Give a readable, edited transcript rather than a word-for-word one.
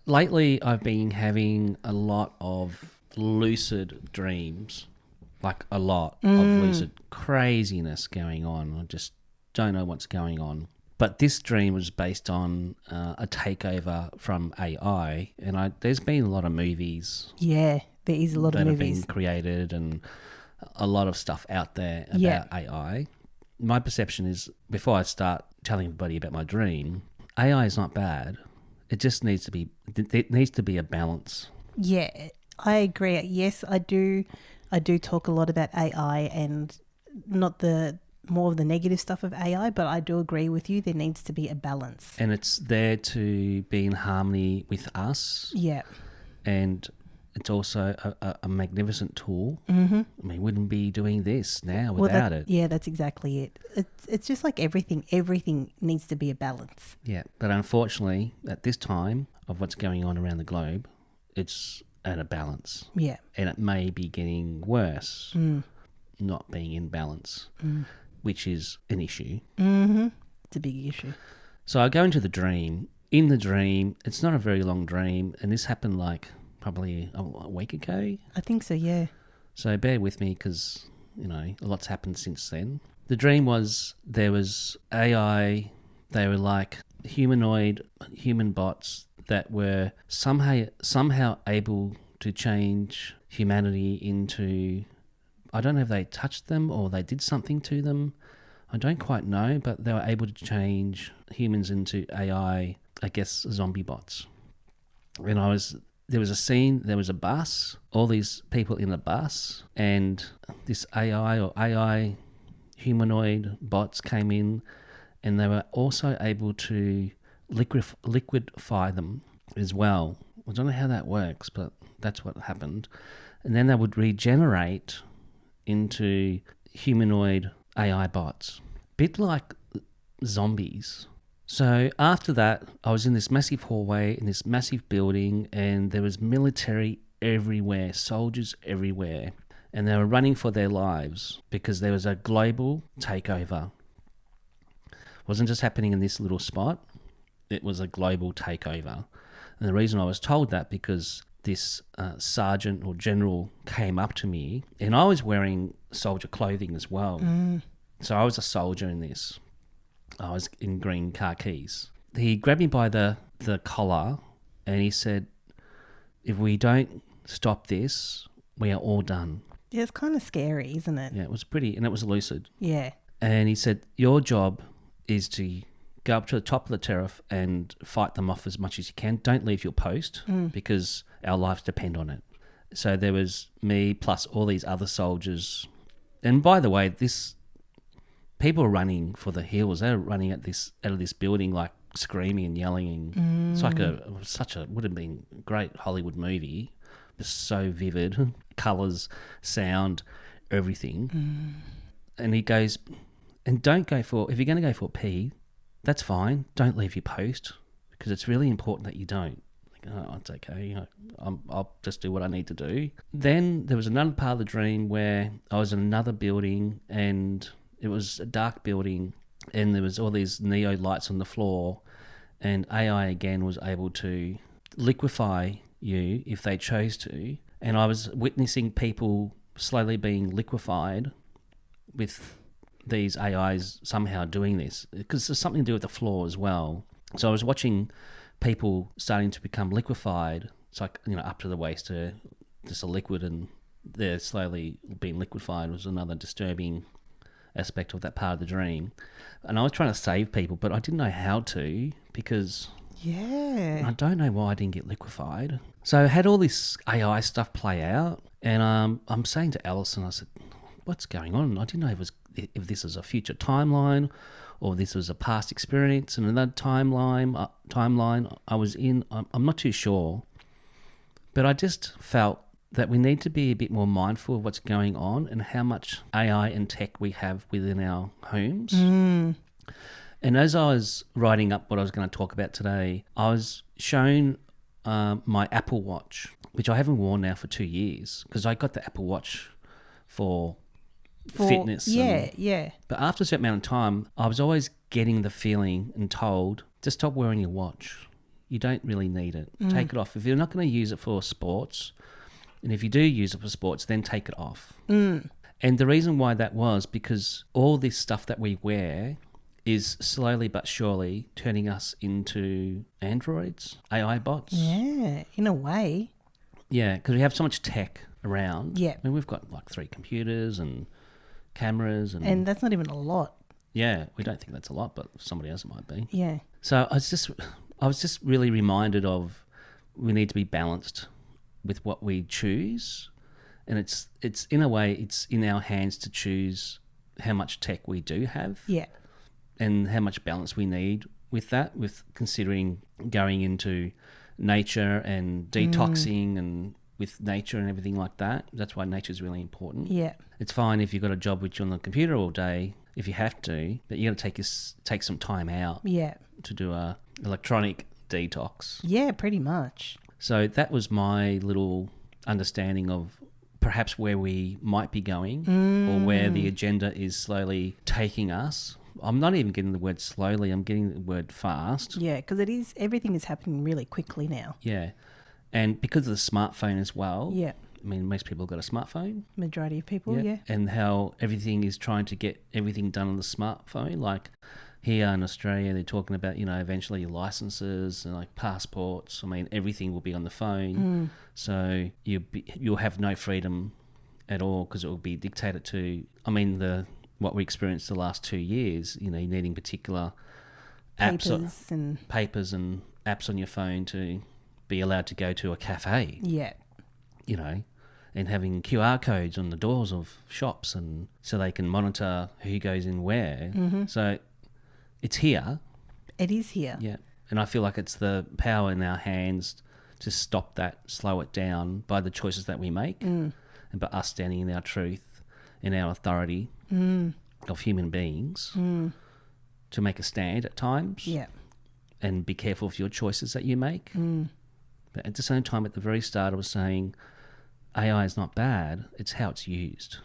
lately I've been having a lot of lucid dreams, like a lot of lucid craziness going on. I just don't know what's going on. But this dream was based on a takeover from AI, and there's been a lot of movies. Yeah, there is a lot of movies that have been created and a lot of stuff out there about AI. My perception is, before I start telling everybody about my dream, AI is not bad. It just needs to be. It needs to be a balance. Yeah, I agree. Yes, I do. I do talk a lot about AI and not the more of the negative stuff of AI, but I do agree with you. There needs to be a balance. And it's there to be in harmony with us. Yeah. And it's also a magnificent tool. Mm-hmm. I mean, we wouldn't be doing this now without it. Yeah, that's exactly it. It's just like everything. Everything needs to be a balance. Yeah, but unfortunately, at this time of what's going on around the globe, it's at a balance. Yeah. And it may be getting worse, not being in balance, which is an issue. Mm-hmm. It's a big issue. So I go into the dream. In the dream, it's not a very long dream, and this happened like probably a week ago. I think so, yeah. So bear with me because, a lot's happened since then. The dream was there was AI, they were like humanoid, human bots that were somehow able to change humanity into, I don't know if they touched them or they did something to them. I don't quite know, but they were able to change humans into AI, I guess, zombie bots. And there was a scene, there was a bus, all these people in a bus, and this AI humanoid bots came in, and they were also able to liquefy them as well. I don't know how that works, but that's what happened. And then they would regenerate into humanoid AI bots, bit like zombies. So after that, I was in this massive hallway in this massive building, and there was military everywhere, soldiers everywhere, and they were running for their lives because there was a global takeover. It wasn't just happening in this little spot, it was a global takeover. And the reason I was told that because this sergeant or general came up to me, and I was wearing soldier clothing as well. So I was a soldier in this. I was in green khakis. He grabbed me by the collar and he said, if we don't stop this, we are all done. Yeah, it's kind of scary, isn't it? Yeah, it was pretty, and it was lucid. Yeah. And he said, your job is to go up to the top of the terrace and fight them off as much as you can. Don't leave your post because our lives depend on it. So there was me plus all these other soldiers. And by the way, people were running for the hills. They were running out of this building, like screaming and yelling. It's like would have been a great Hollywood movie. It's so vivid, colours, sound, everything. And he goes, and if you're going to go for a pee, that's fine. Don't leave your post because it's really important that you don't. Like, oh, it's okay. I'll just do what I need to do. Then there was another part of the dream where I was in another building and it was a dark building and there was all these neo lights on the floor, and AI again was able to liquefy you if they chose to. And I was witnessing people slowly being liquefied with these AIs somehow doing this because there's something to do with the floor as well. So I was watching people starting to become liquefied. It's like, up to the waist to just a liquid, and they're slowly being liquefied was another disturbing aspect of that part of the dream. And I was trying to save people, but I didn't know how to because I don't know why I didn't get liquefied. So I had all this AI stuff play out, and I'm saying to Alison, I said, what's going on? I didn't know if this was a future timeline or this was a past experience and another timeline I was in. I'm not too sure. But I just felt that we need to be a bit more mindful of what's going on and how much AI and tech we have within our homes. And as I was writing up what I was going to talk about today, I was shown my Apple Watch, which I haven't worn now for 2 years because I got the Apple Watch for fitness. Yeah. But after a certain amount of time, I was always getting the feeling and told, just stop wearing your watch. You don't really need it. Take it off. If you're not going to use it for sports, and if you do use it for sports, then take it off. And the reason why that was because all this stuff that we wear is slowly but surely turning us into androids, AI bots. Yeah, in a way. Yeah, because we have so much tech around. Yeah. I mean, we've got like 3 computers and cameras. And that's not even a lot. Yeah, we don't think that's a lot, but somebody else it might be. Yeah. So I was just really reminded of we need to be balanced with what we choose. And it's in a way, it's in our hands to choose how much tech we do have. Yeah. And how much balance we need with that, with considering going into nature and detoxing and with nature and everything like that. That's why nature is really important. Yeah. It's fine if you've got a job which you're on the computer all day, if you have to, but you got to take some time out Yeah. to do a electronic detox. Yeah, pretty much. So that was my little understanding of perhaps where we might be going or where the agenda is slowly taking us. I'm not even getting the word slowly, I'm getting the word fast. Yeah, because everything is happening really quickly now. Yeah. And because of the smartphone as well. Yeah. I mean, most people have got a smartphone. Majority of people, yeah. And how everything is trying to get everything done on the smartphone. Like here in Australia, they're talking about, eventually licenses and like passports. I mean, everything will be on the phone. So you'll have no freedom at all because it will be dictated to, what we experienced the last 2 years, needing particular Papers papers and apps on your phone to be allowed to go to a cafe. Yeah. And having QR codes on the doors of shops and so they can monitor who goes in where. So it's here. It is here. Yeah. And I feel like it's the power in our hands to stop that, slow it down by the choices that we make and by us standing in our truth, in our authority of human beings to make a stand at times. Yeah. And be careful of your choices that you make. But at the same time, at the very start, I was saying AI is not bad. It's how it's used.